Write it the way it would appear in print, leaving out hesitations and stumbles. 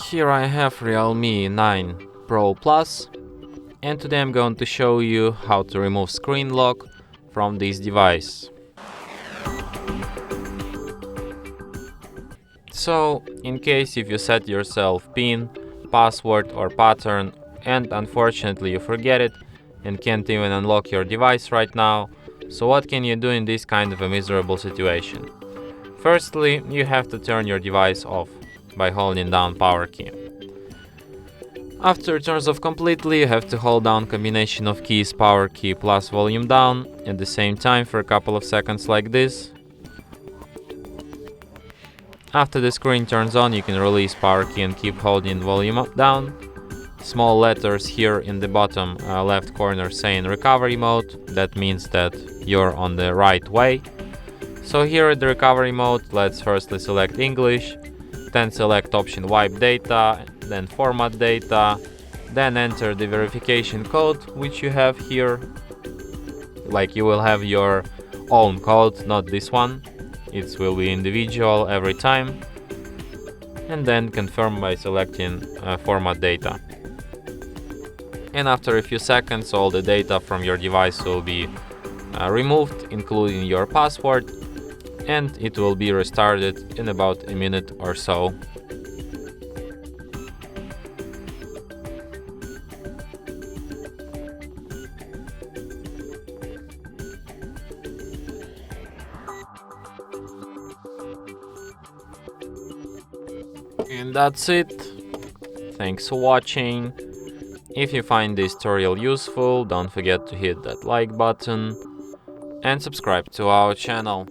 Here I have Realme 9 Pro Plus, and today I'm going to show you how to remove screen lock from this device. So, in case if you set yourself PIN, password or pattern and unfortunately you forget it and can't even unlock your device right now, so what can you do in this kind of a miserable situation? Firstly, you have to turn your device off by holding down power key. After it turns off completely, you have to hold down combination of keys power key plus volume down at the same time for a couple of seconds like this. After the screen turns on, you can release power key and keep holding volume up down. Small letters here in the bottom left corner saying recovery mode. That means that you're on the right way. So here at the recovery mode, let's firstly select English, then select option wipe data, then format data, then enter the verification code which you have here. Like you will have your own code, not this one. It will be individual every time. And then confirm by selecting format data. And after a few seconds, all the data from your device will be removed, including your password, and it will be restarted in about a minute or so. And that's it. Thanks for watching. If you find this tutorial useful, don't forget to hit that like button and subscribe to our channel.